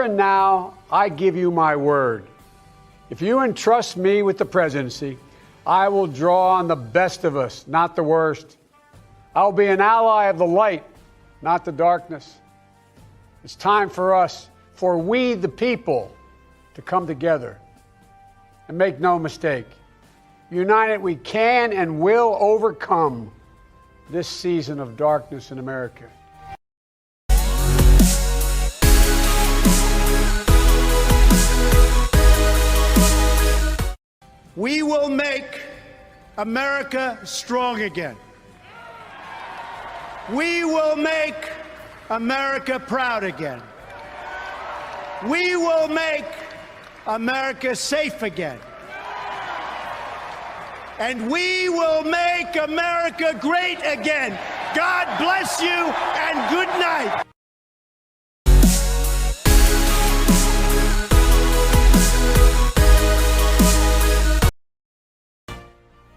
and now, I give you my word. If you entrust me with the presidency, I will draw on the best of us, not the worst. I will be an ally of the light, not the darkness. It's time for us, for we the people, to come together. And make no mistake, united we can and will overcome this season of darkness in America. We will make America strong again. We will make America proud again. We will make America safe again. And we will make America great again. God bless you and good night.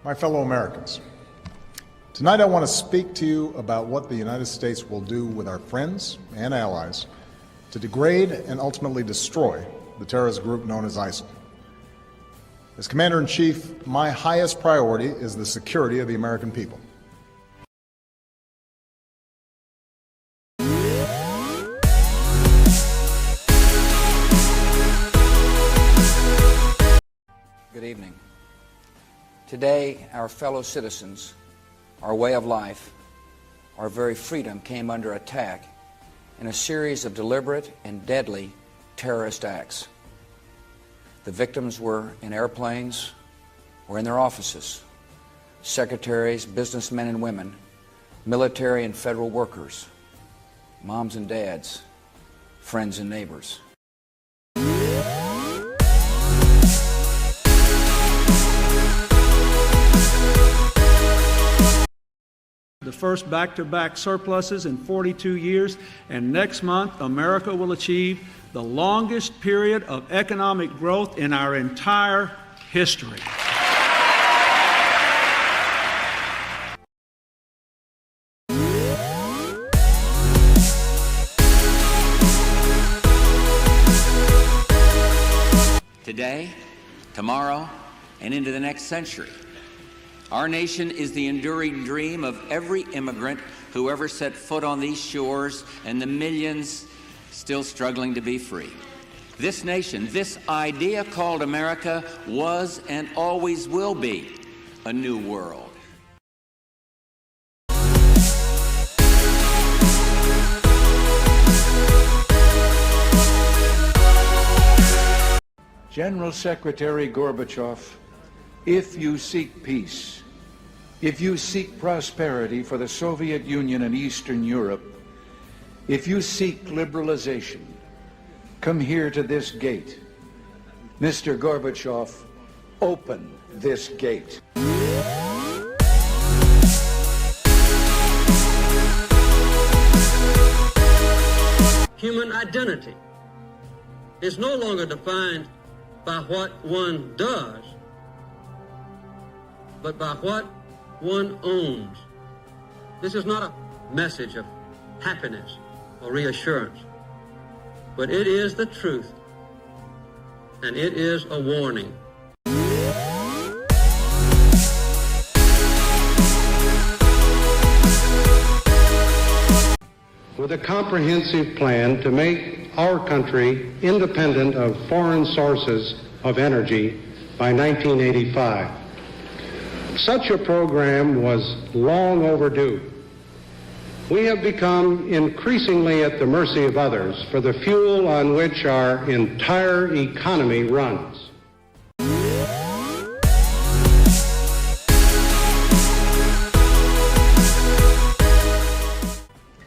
My fellow Americans, tonight I want to speak to you about what the United States will do with our friends and allies to degrade and ultimately destroy the terrorist group known as ISIL. As Commander-in-Chief, my highest priority is the security of the American people. Good evening. Today, our fellow citizens, our way of life, our very freedom came under attack in a series of deliberate and deadly terrorist acts. The victims were in airplanes or in their offices, secretaries, businessmen and women, military and federal workers, moms and dads, friends and neighbors. The first back-to-back surpluses in 42 years, and next month America will achieve the longest period of economic growth in our entire history. Today, tomorrow, and into the next century, our nation is the enduring dream of every immigrant who ever set foot on these shores and the millions still struggling to be free. This nation, this idea called America, was and always will be a new world. General Secretary Gorbachev, if you seek peace, if you seek prosperity for the Soviet Union and Eastern Europe, if you seek liberalization, come here to this gate. Mr. Gorbachev, open this gate. Human identity is no longer defined by what one does, but by what one owns. This is not a message of happiness or reassurance, but it is the truth, and it is a warning. With a comprehensive plan to make our country independent of foreign sources of energy by 1985. Such a program was long overdue. We have become increasingly at the mercy of others for the fuel on which our entire economy runs.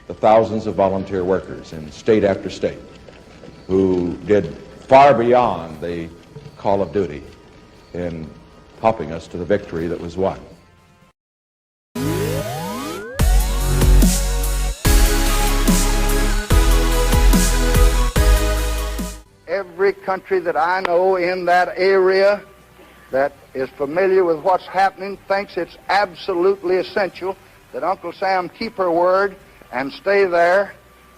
The thousands of volunteer workers in state after state who did far beyond the call of duty in helping us to the victory that was won. Every country that I know in that area that is familiar with what's happening thinks it's absolutely essential that Uncle Sam keep her word and stay there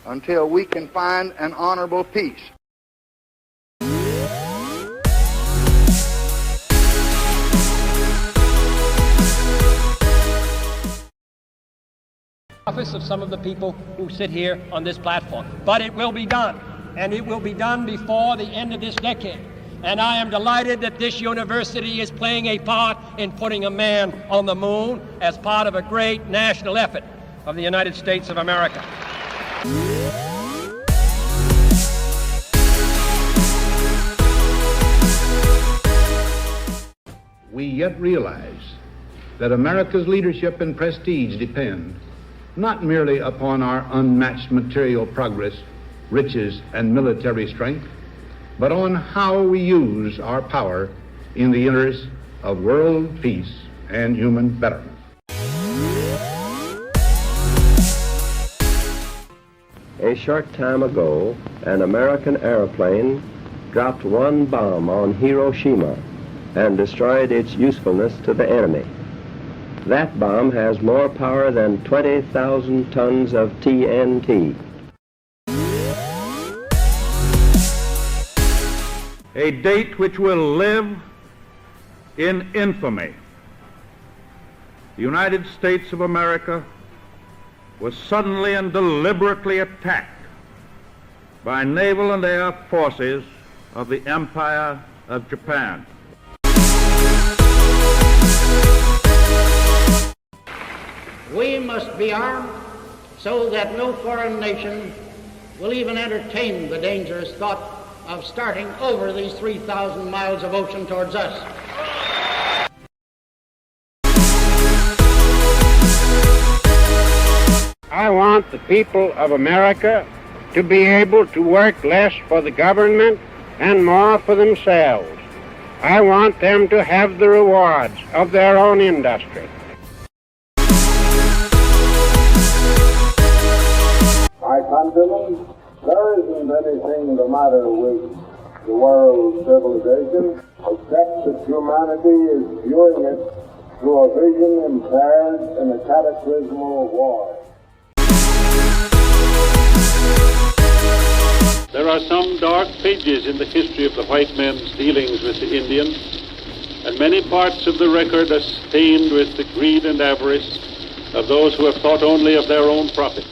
until we can find an honorable peace. office of some of the people who sit here on this platform. But it will be done, and it will be done before the end of this decade. And I am delighted that this university is playing a part in putting a man on the moon as part of a great national effort of the United States of America. We yet realize that America's leadership and prestige depend not merely upon our unmatched material progress, riches, and military strength, but on how we use our power in the interest of world peace and human betterment. A short time ago, an American airplane dropped one bomb on Hiroshima and destroyed its usefulness to the enemy. That bomb has more power than 20,000 tons of TNT. A date which will live in infamy. The United States of America was suddenly and deliberately attacked by naval and air forces of the Empire of Japan. We must be armed so that no foreign nation will even entertain the dangerous thought of starting over these 3,000 miles of ocean towards us. I want the people of America to be able to work less for the government and more for themselves. I want them to have the rewards of their own industry. My countrymen, there isn't anything the matter with the world civilization except that humanity is viewing it through a vision impaired in a cataclysmal war. There are some dark pages in the history of the white men's dealings with the Indian, and many parts of the record are stained with the greed and avarice of those who have thought only of their own profit.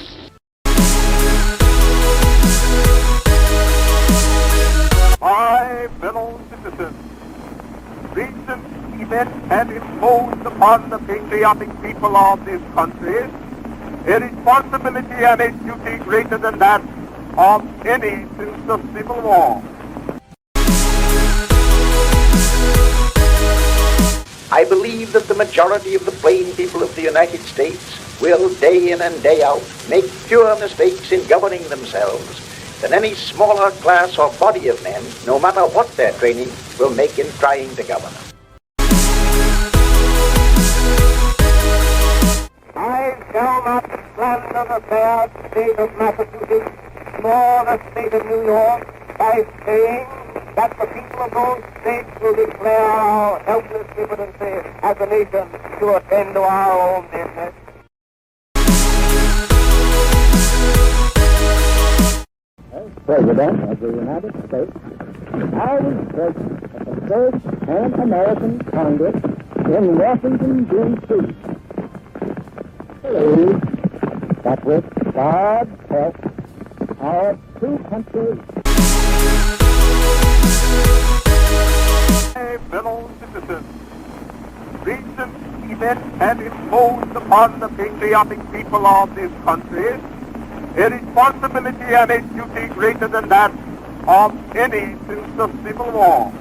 My fellow citizens, recent events have imposed upon the patriotic people of this country a responsibility and a duty greater than that of any since the Civil War. I believe that the majority of the plain people of the United States will, day in and day out, make fewer mistakes in governing themselves than any smaller class or body of men, no matter what their training, will make in trying to govern. I shall not slander the fair state of Massachusetts nor the state of New York by saying that the people of those states will declare our helpless impotency as a nation to attend to our own business. As President of the United States, I was present at the first Pan-American Congress in Washington, D.C. I believe that with God's help, our two countries. My fellow citizens, recent events have imposed upon the patriotic people of this country a responsibility and a duty greater than that of any since the Civil War.